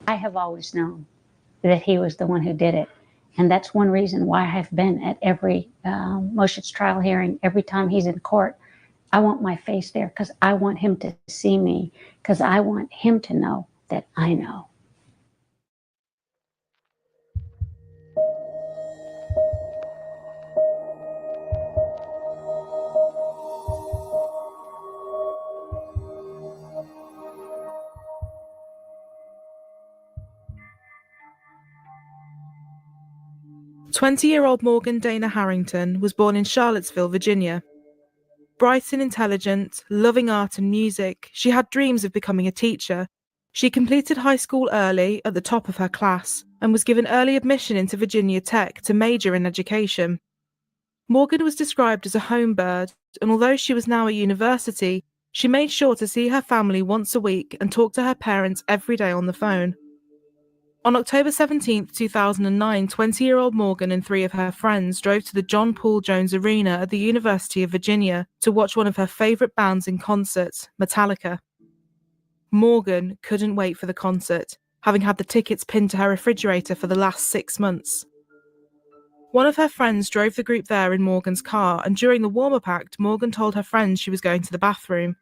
I have always known that he was the one who did it. And that's one reason why I've been at every motions trial hearing, every time he's in court. I want my face there because I want him to see me, because I want him to know that I know. "20-year-old Morgan Dana Harrington was born in Charlottesville, Virginia. Bright and intelligent, loving art and music, she had dreams of becoming a teacher. She completed high school early, at the top of her class, and was given early admission into Virginia Tech to major in education. Morgan was described as a home bird, and although she was now at university, she made sure to see her family once a week and talk to her parents every day on the phone. On October 17, 2009, 20-year-old Morgan and 3 of her friends drove to the John Paul Jones Arena at the University of Virginia to watch one of her favourite bands in concert, Metallica. Morgan couldn't wait for the concert, having had the tickets pinned to her refrigerator for the last 6 months. One of her friends drove the group there in Morgan's car, and during the warm-up act, Morgan told her friends she was going to the bathroom.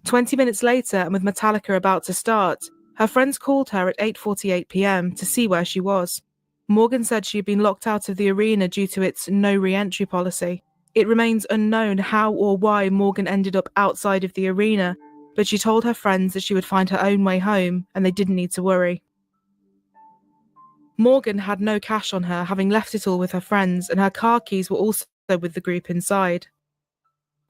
20 minutes later, and with Metallica about to start, her friends called her at 8:48 p.m. to see where she was. Morgan said she had been locked out of the arena due to its no re-entry policy. It remains unknown how or why Morgan ended up outside of the arena, but she told her friends that she would find her own way home and they didn't need to worry. Morgan had no cash on her, having left it all with her friends, and her car keys were also with the group inside.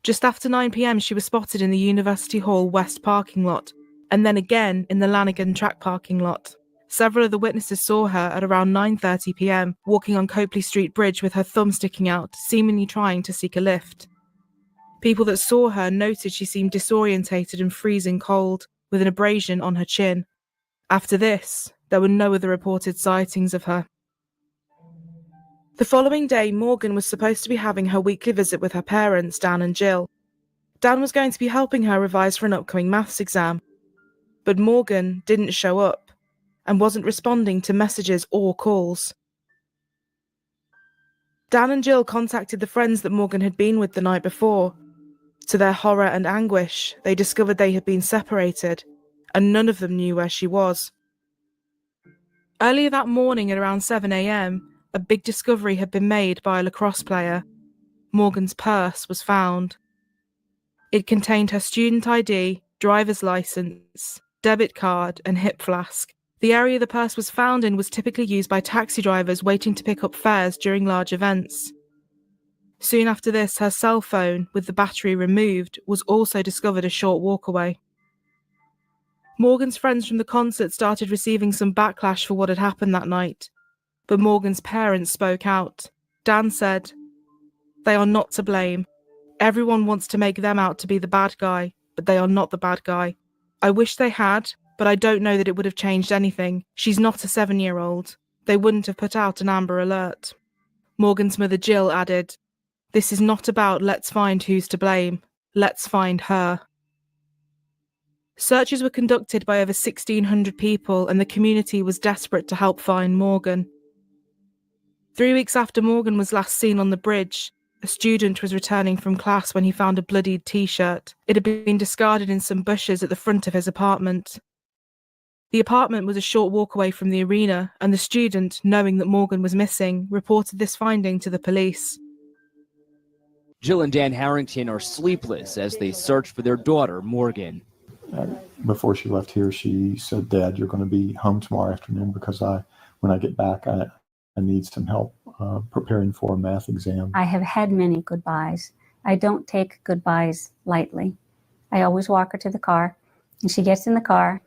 Just after 9 p.m, she was spotted in the University Hall West parking lot, and then again in the Lanigan track parking lot. Several of the witnesses saw her at around 9:30 p.m, walking on Copley Street Bridge with her thumb sticking out, seemingly trying to seek a lift. People that saw her noted she seemed disorientated and freezing cold, with an abrasion on her chin. After this, there were no other reported sightings of her. The following day, Morgan was supposed to be having her weekly visit with her parents, Dan and Jill. Dan was going to be helping her revise for an upcoming maths exam, but Morgan didn't show up and wasn't responding to messages or calls. Dan and Jill contacted the friends that Morgan had been with the night before. To their horror and anguish, they discovered they had been separated, and none of them knew where she was. Earlier that morning at around 7 a.m, a big discovery had been made by a lacrosse player. Morgan's purse was found. It contained her student ID, driver's license, debit card, and hip flask. The area the purse was found in was typically used by taxi drivers waiting to pick up fares during large events. Soon after this, her cell phone, with the battery removed, was also discovered a short walk away. Morgan's friends from the concert started receiving some backlash for what had happened that night, but Morgan's parents spoke out. Dan said, "They are not to blame. Everyone wants to make them out to be the bad guy, but they are not the bad guy. I wish they had, but I don't know that it would have changed anything. She's not a 7-year-old. They wouldn't have put out an Amber Alert." Morgan's mother Jill added, "This is not about let's find who's to blame. Let's find her." Searches were conducted by over 1,600 people, and the community was desperate to help find Morgan. 3 weeks after Morgan was last seen on the bridge, a student was returning from class when he found a bloodied t-shirt. It had been discarded in some bushes at the front of his apartment. The apartment was a short walk away from the arena, and the student, knowing that Morgan was missing, reported this finding to the police. Jill and Dan Harrington are sleepless as they search for their daughter, Morgan. Before she left here, she said, "Dad, you're going to be home tomorrow afternoon because when I get back, I need some help preparing for a math exam." I have had many goodbyes. I don't take goodbyes lightly. I always walk her to the car, and she gets in the car,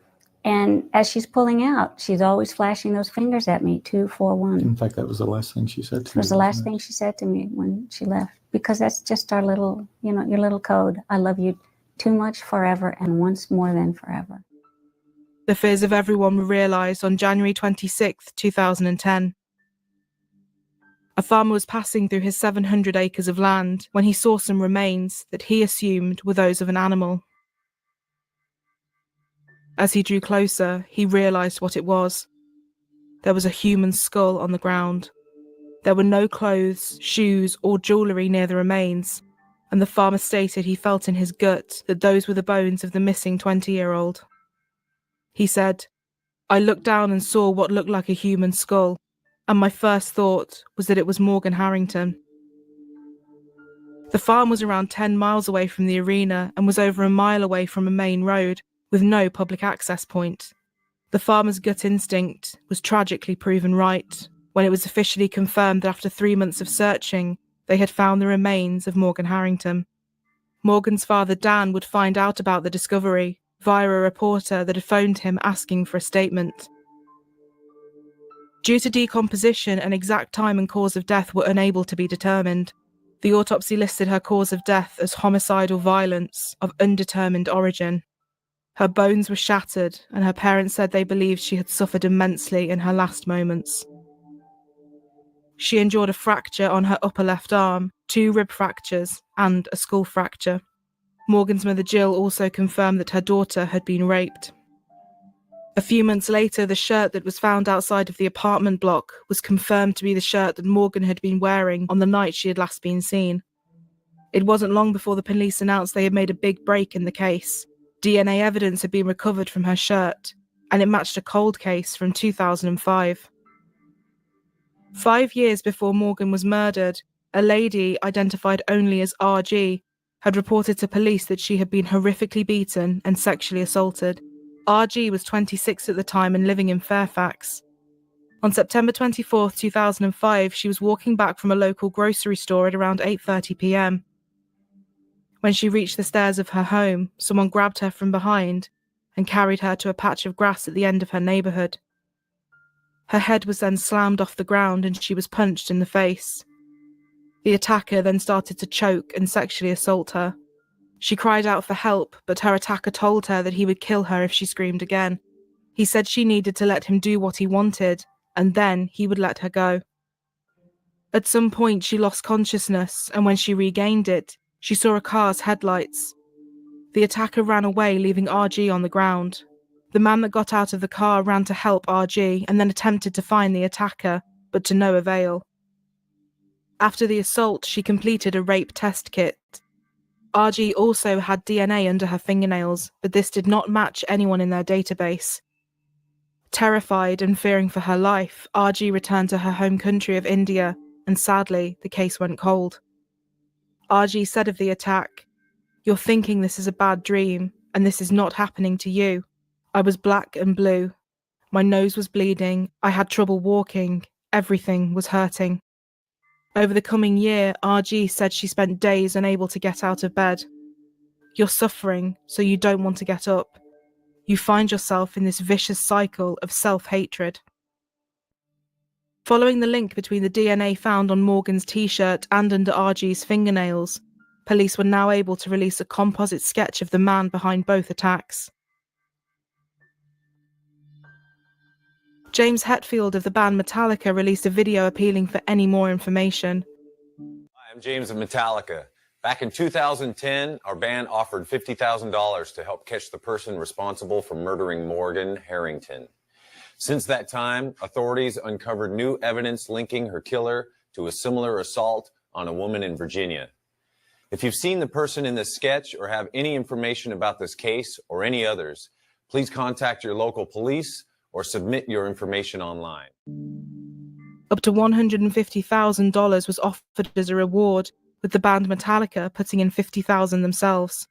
and as she's pulling out, she's always flashing those fingers at me, 2, 4, 1. In fact, that was the last thing she said to me. It was the last thing she said to me when she left, because that's just our little, your little code. I love you too much, forever, and once more than forever. The fears of everyone were realised on January 26, 2010. A farmer was passing through his 700 acres of land when he saw some remains that he assumed were those of an animal. As he drew closer, he realised what it was. There was a human skull on the ground. There were no clothes, shoes, or jewellery near the remains, and the farmer stated he felt in his gut that those were the bones of the missing 20-year-old. He said, "I looked down and saw what looked like a human skull, and my first thought was that it was Morgan Harrington." The farm was around 10 miles away from the arena and was over a mile away from a main road with no public access point. The farmer's gut instinct was tragically proven right when it was officially confirmed that after 3 months of searching, they had found the remains of Morgan Harrington. Morgan's father, Dan, would find out about the discovery via a reporter that had phoned him asking for a statement. Due to decomposition, an exact time and cause of death were unable to be determined. The autopsy listed her cause of death as homicidal violence of undetermined origin. Her bones were shattered, and her parents said they believed she had suffered immensely in her last moments. She endured a fracture on her upper left arm, 2 rib fractures, and a skull fracture. Morgan's mother Jill also confirmed that her daughter had been raped. A few months later, the shirt that was found outside of the apartment block was confirmed to be the shirt that Morgan had been wearing on the night she had last been seen. It wasn't long before the police announced they had made a big break in the case. DNA evidence had been recovered from her shirt, and it matched a cold case from 2005. 5 years before Morgan was murdered, a lady identified only as RG had reported to police that she had been horrifically beaten and sexually assaulted. RG was 26 at the time and living in Fairfax. On September 24, 2005, she was walking back from a local grocery store at around 8:30 p.m. When she reached the stairs of her home, someone grabbed her from behind and carried her to a patch of grass at the end of her neighbourhood. Her head was then slammed off the ground and she was punched in the face. The attacker then started to choke and sexually assault her. She cried out for help, but her attacker told her that he would kill her if she screamed again. He said she needed to let him do what he wanted, and then he would let her go. At some point, she lost consciousness, and when she regained it, she saw a car's headlights. The attacker ran away, leaving RG on the ground. The man that got out of the car ran to help RG and then attempted to find the attacker, but to no avail. After the assault, she completed a rape test kit. RG also had DNA under her fingernails, but this did not match anyone in their database. Terrified and fearing for her life, RG returned to her home country of India, and sadly, the case went cold. RG said of the attack, "You're thinking this is a bad dream, and this is not happening to you. I was black and blue. My nose was bleeding. I had trouble walking. Everything was hurting." Over the coming year, RG said she spent days unable to get out of bed. You're suffering, so you don't want to get up. You find yourself in this vicious cycle of self-hatred. Following the link between the DNA found on Morgan's t-shirt and under RG's fingernails, police were now able to release a composite sketch of the man behind both attacks. James Hetfield of the band Metallica released a video appealing for any more information. Hi, I'm James of Metallica. Back in 2010, our band offered $50,000 to help catch the person responsible for murdering Morgan Harrington. Since that time, authorities uncovered new evidence linking her killer to a similar assault on a woman in Virginia. If you've seen the person in this sketch or have any information about this case or any others, please contact your local police or submit your information online. Up to $150,000 was offered as a reward, with the band Metallica putting in $50,000 themselves.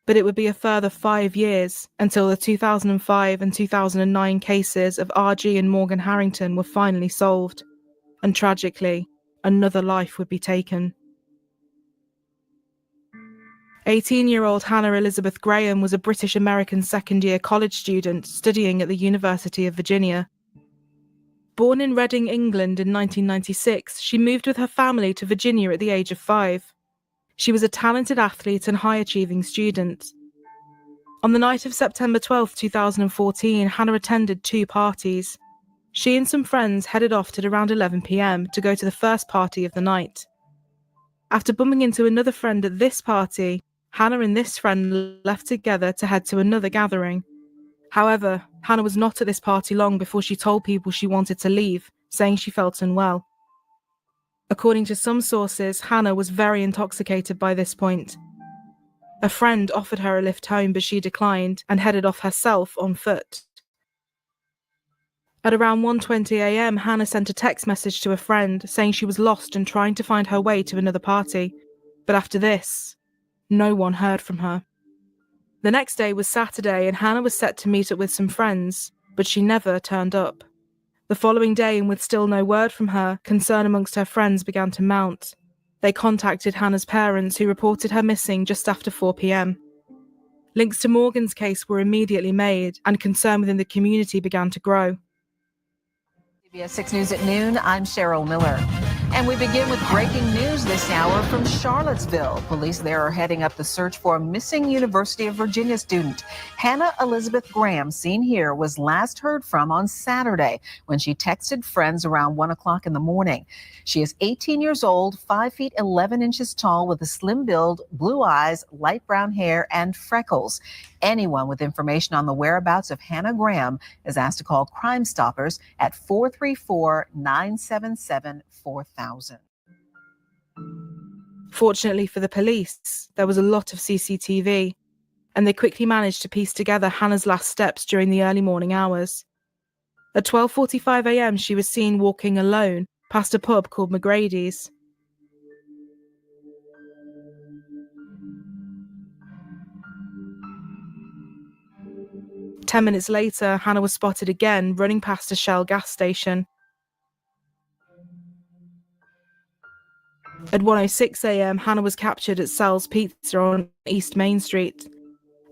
But it would be a further 5 years until the 2005 and 2009 cases of RG and Morgan Harrington were finally solved, and tragically, another life would be taken. 18-year-old Hannah Elizabeth Graham was a British-American second-year college student studying at the University of Virginia. Born in Reading, England in 1996, she moved with her family to Virginia at the age of 5. She was a talented athlete and high-achieving student. On the night of September 12, 2014, Hannah attended 2 parties. She and some friends headed off at around 11 p.m. to go to the first party of the night. After bumping into another friend at this party, Hannah and this friend left together to head to another gathering. However, Hannah was not at this party long before she told people she wanted to leave, saying she felt unwell. According to some sources, Hannah was very intoxicated by this point. A friend offered her a lift home, but she declined and headed off herself on foot. At around 1:20 a.m, Hannah sent a text message to a friend saying she was lost and trying to find her way to another party. But after this, no one heard from her. The next day was Saturday and Hannah was set to meet up with some friends, but she never turned up. The following day, and with still no word from her, concern amongst her friends began to mount. They contacted Hannah's parents, who reported her missing just after 4 p.m. Links to Morgan's case were immediately made, and concern within the community began to grow. CBS 6 News at noon, I'm Cheryl Miller. And we begin with breaking news this hour from Charlottesville. Police there are heading up the search for a missing University of Virginia student. Hannah Elizabeth Graham, seen here, was last heard from on Saturday when she texted friends around 1 o'clock in the morning. She is 18 years old, 5 feet 11 inches tall, with a slim build, blue eyes, light brown hair, and freckles. Anyone with information on the whereabouts of Hannah Graham is asked to call Crime Stoppers at 434-977-4000. Fortunately for the police, there was a lot of CCTV, and they quickly managed to piece together Hannah's last steps during the early morning hours. At 12:45 a.m, she was seen walking alone past a pub called McGrady's. Ten minutes later, Hannah was spotted again running past a Shell gas station. At 1:06 a.m, Hannah was captured at Sal's Pizza on East Main Street.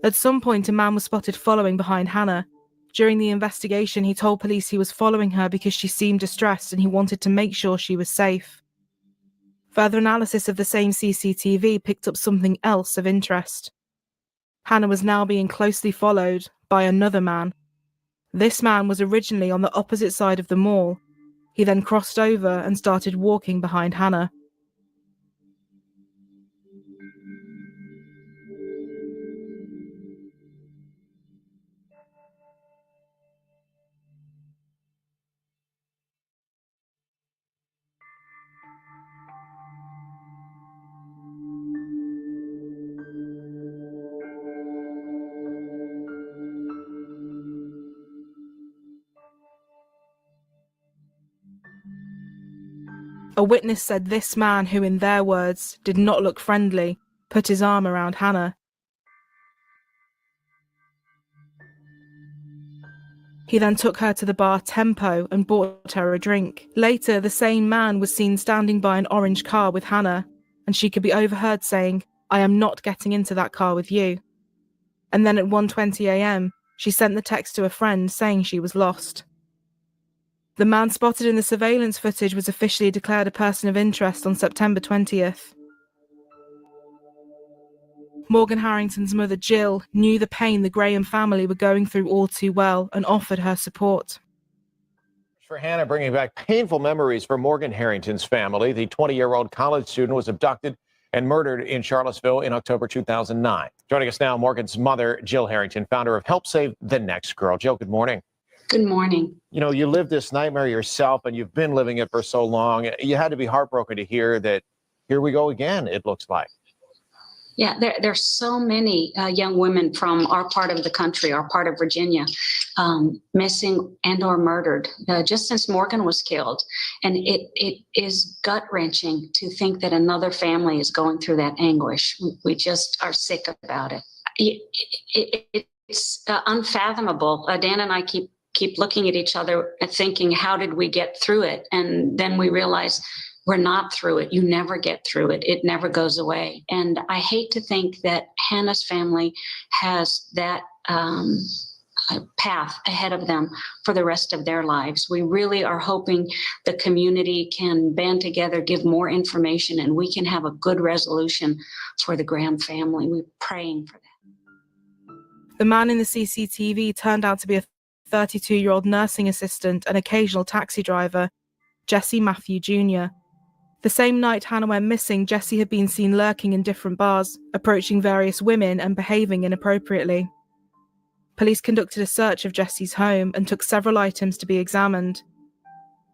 At some point, a man was spotted following behind Hannah. During the investigation, he told police he was following her because she seemed distressed and he wanted to make sure she was safe. Further analysis of the same CCTV picked up something else of interest. Hannah was now being closely followed by another man. This man was originally on the opposite side of the mall. He then crossed over and started walking behind Hannah. A witness said this man, who in their words did not look friendly, put his arm around Hannah. He then took her to the bar Tempo and bought her a drink. Later, the same man was seen standing by an orange car with Hannah, and she could be overheard saying, "I am not getting into that car with you." And then at 1:20 a.m, she sent the text to a friend saying she was lost. The man spotted in the surveillance footage was officially declared a person of interest on September 20th. Morgan Harrington's mother, Jill, knew the pain the Graham family were going through all too well and offered her support. For Hannah, bringing back painful memories for Morgan Harrington's family. The 20-year-old college student was abducted and murdered in Charlottesville in October 2009. Joining us now, Morgan's mother, Jill Harrington, founder of Help Save the Next Girl. Jill, good morning. Good morning. You know, you lived this nightmare yourself, and you've been living it for so long. You had to be heartbroken to hear that here we go again, it looks like. Yeah, there's so many young women from our part of the country, our part of Virginia, missing and or murdered just since Morgan was killed. And it is gut-wrenching to think that another family is going through that anguish. We just are sick about it. It's unfathomable. Dan and I keep looking at each other and thinking, how did we get through it? And then we realize we're not through it. You never get through it. It never goes away. And I hate to think that Hannah's family has that path ahead of them for the rest of their lives. We really are hoping the community can band together, give more information, and we can have a good resolution for the Graham family. We're praying for that. The man in the CCTV turned out to be a 32-year-old nursing assistant and occasional taxi driver, Jesse Matthew Jr. The same night Hannah went missing, Jesse had been seen lurking in different bars, approaching various women and behaving inappropriately. police conducted a search of Jesse's home and took several items to be examined.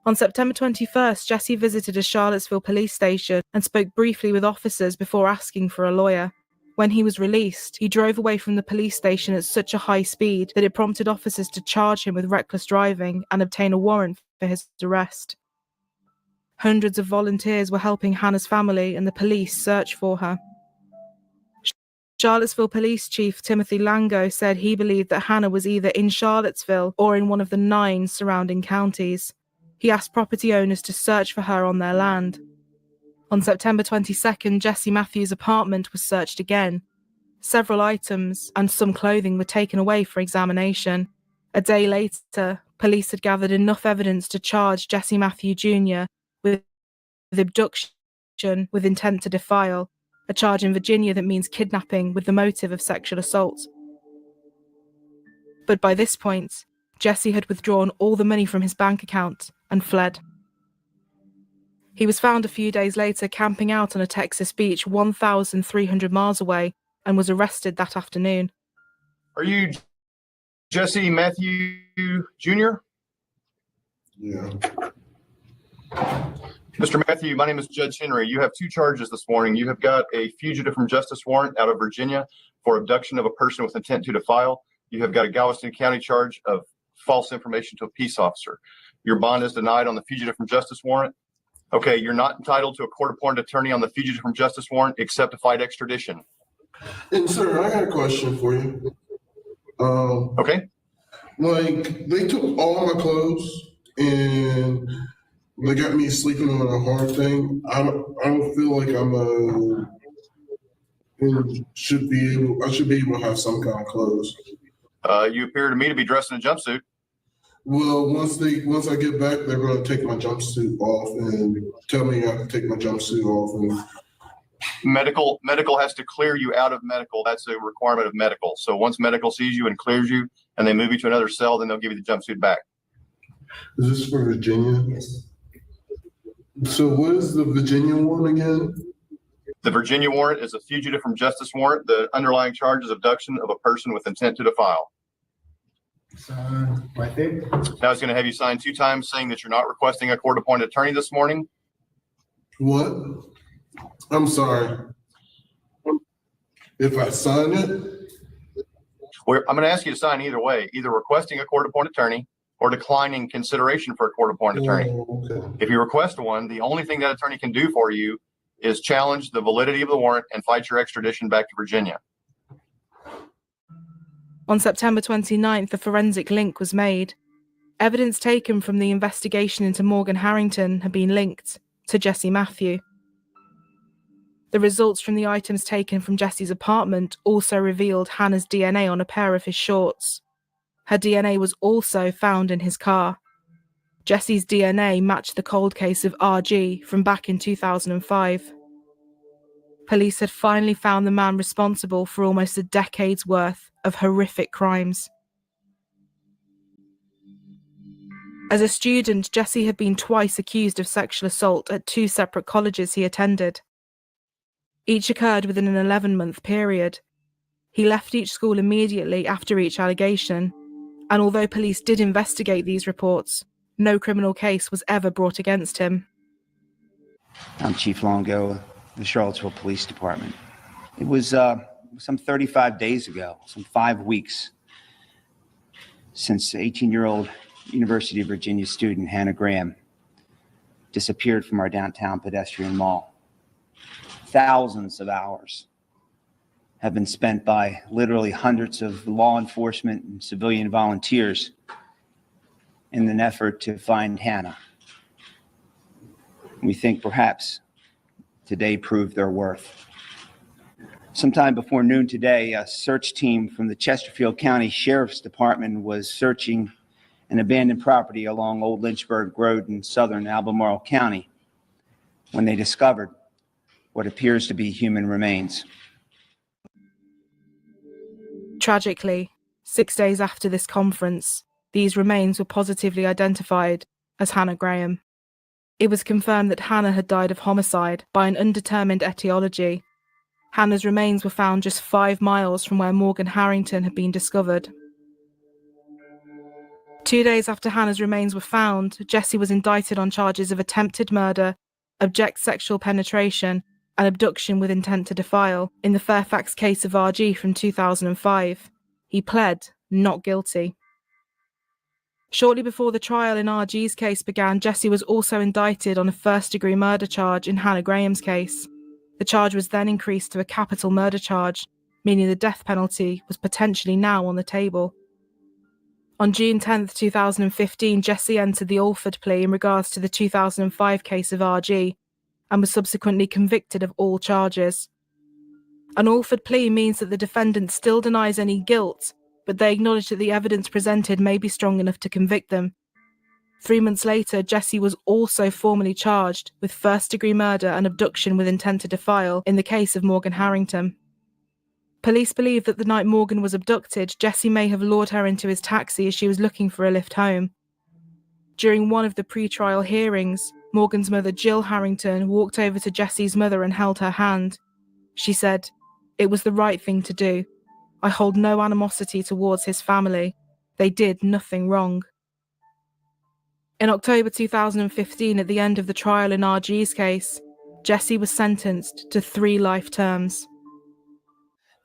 On September 21st, Jesse visited a Charlottesville police station and spoke briefly with officers before asking for a lawyer. When he was released, he drove away from the police station at such a high speed that it prompted officers to charge him with reckless driving and obtain a warrant for his arrest. Hundreds of volunteers were helping Hannah's family and the police search for her. Charlottesville Police Chief Timothy Lango said he believed that Hannah was either in Charlottesville or in one of the 9 surrounding counties. He asked property owners to search for her on their land. On September 22nd, Jesse Matthews' apartment was searched again. Several items and some clothing were taken away for examination. A day later, police had gathered enough evidence to charge Jesse Matthew Jr. with abduction with intent to defile, a charge in Virginia that means kidnapping with the motive of sexual assault. But by this point, Jesse had withdrawn all the money from his bank account and fled. He was found a few days later camping out on a Texas beach 1,300 miles away and was arrested that afternoon. Are you Jesse Matthew Jr.? Yeah. Mr. Matthew, my name is Judge Henry. You have 2 charges this morning. You have got a fugitive from justice warrant out of Virginia for abduction of a person with intent to defile. You have got a Galveston County charge of false information to a peace officer. Your bond is denied on the fugitive from justice warrant. Okay, you're not entitled to a court-appointed attorney on the fugitive from justice warrant except to fight extradition. And sir, I got a question for you. Okay. Like, they took all my clothes and they got me sleeping on a hard thing. I don't feel like I should be able to have some kind of clothes. You appear to me to be dressed in a jumpsuit. Well, once I get back, they're going to take my jumpsuit off and tell me I have to take my jumpsuit off. And Medical has to clear you out of medical. That's a requirement of medical. So once medical sees you and clears you and they move you to another cell, then they'll give you the jumpsuit back. is this for Virginia? Yes. So what is the Virginia one again? The Virginia warrant is a fugitive from justice warrant. The underlying charge is abduction of a person with intent to defile. Right there. Now I was going to have you sign 2 times saying that you're not requesting a court-appointed attorney this morning. What? I'm sorry. If I sign it? I'm going to ask you to sign either way, either requesting a court-appointed attorney or declining consideration for a court-appointed attorney. Oh, okay. If you request one, the only thing that attorney can do for you is challenge the validity of the warrant and fight your extradition back to Virginia. On September 29th, the forensic link was made. Evidence taken from the investigation into Morgan Harrington had been linked to Jesse Matthew. The results from the items taken from Jesse's apartment also revealed Hannah's DNA on a pair of his shorts. Her DNA was also found in his car. Jesse's DNA matched the cold case of RG from back in 2005. Police had finally found the man responsible for almost a decade's worth of horrific crimes. As a student, Jesse had been twice accused of sexual assault at 2 separate colleges he attended. Each occurred within an 11-month period. He left each school immediately after each allegation, and although police did investigate these reports, no criminal case was ever brought against him. I'm Chief Longo of the Charlottesville Police Department. It was some 35 days ago, some 5 weeks, since 18-year-old University of Virginia student Hannah Graham disappeared from our downtown pedestrian mall. Thousands of hours have been spent by literally hundreds of law enforcement and civilian volunteers in an effort to find Hannah. We think perhaps today proved their worth. Sometime before noon today, a search team from the Chesterfield County Sheriff's Department was searching an abandoned property along Old Lynchburg Road in southern Albemarle County when they discovered what appears to be human remains. Tragically, 6 days after this conference, these remains were positively identified as Hannah Graham. It was confirmed that Hannah had died of homicide by an undetermined etiology. Hannah's remains were found just 5 miles from where Morgan Harrington had been discovered. 2 days after Hannah's remains were found, Jessie was indicted on charges of attempted murder, abject sexual penetration, and abduction with intent to defile in the Fairfax case of RG from 2005. He pled not guilty. Shortly before the trial in RG's case began, Jessie was also indicted on a first-degree murder charge in Hannah Graham's case. The charge was then increased to a capital murder charge, meaning the death penalty was potentially now on the table. On June 10, 2015, Jessie entered the Alford plea in regards to the 2005 case of RG and was subsequently convicted of all charges. An Alford plea means that the defendant still denies any guilt, but they acknowledge that the evidence presented may be strong enough to convict them. 3 months later, Jessie was also formally charged with first-degree murder and abduction with intent to defile in the case of Morgan Harrington. Police believe that the night Morgan was abducted, Jessie may have lured her into his taxi as she was looking for a lift home. During one of the pre-trial hearings, Morgan's mother, Jill Harrington, walked over to Jessie's mother and held her hand. She said, "It was the right thing to do. I hold no animosity towards his family. They did nothing wrong." In October 2015, at the end of the trial in RG's case, Jessie was sentenced to 3 life terms.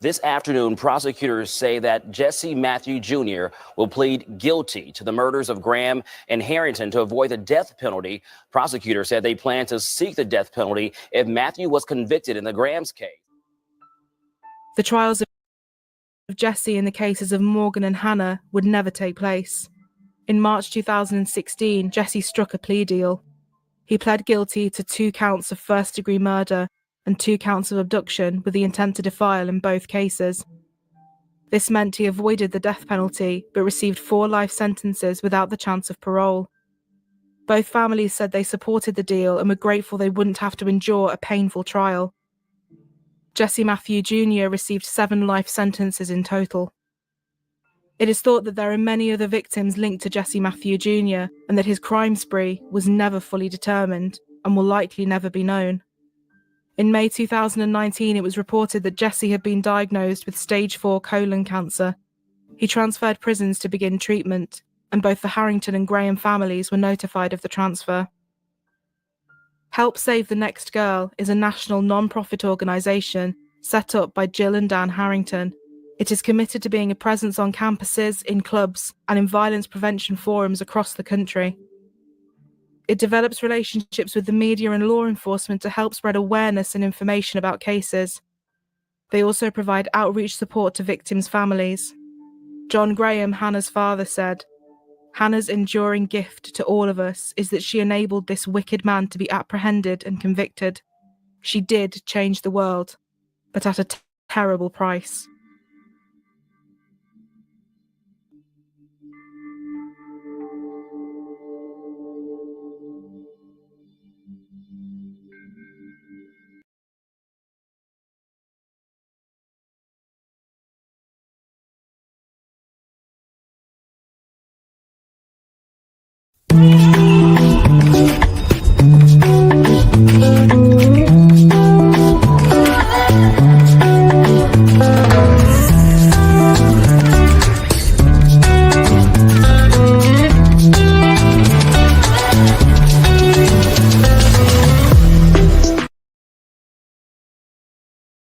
This afternoon, prosecutors say that Jesse Matthew Jr. will plead guilty to the murders of Graham and Harrington to avoid the death penalty. Prosecutors said they plan to seek the death penalty if Matthew was convicted in the Graham's case. The trials of Jessie in the cases of Morgan and Hannah would never take place. In March 2016, Jessie struck a plea deal. He pled guilty to 2 counts of first-degree murder and 2 counts of abduction with the intent to defile in both cases. This meant he avoided the death penalty, but received 4 life sentences without the chance of parole. Both families said they supported the deal and were grateful they wouldn't have to endure a painful trial. Jesse Matthew Jr. received 7 life sentences in total. It is thought that there are many other victims linked to Jesse Matthew Jr. and that his crime spree was never fully determined and will likely never be known. In May 2019, it was reported that Jesse had been diagnosed with stage 4 colon cancer. He transferred prisons to begin treatment, and both the Harrington and Graham families were notified of the transfer. Help Save the Next Girl is a national non-profit organisation set up by Jill and Dan Harrington. It is committed to being a presence on campuses, in clubs, and in violence prevention forums across the country. It develops relationships with the media and law enforcement to help spread awareness and information about cases. They also provide outreach support to victims' families. John Graham, Hannah's father, said, "Hannah's enduring gift to all of us is that she enabled this wicked man to be apprehended and convicted. She did change the world, but at a terrible price."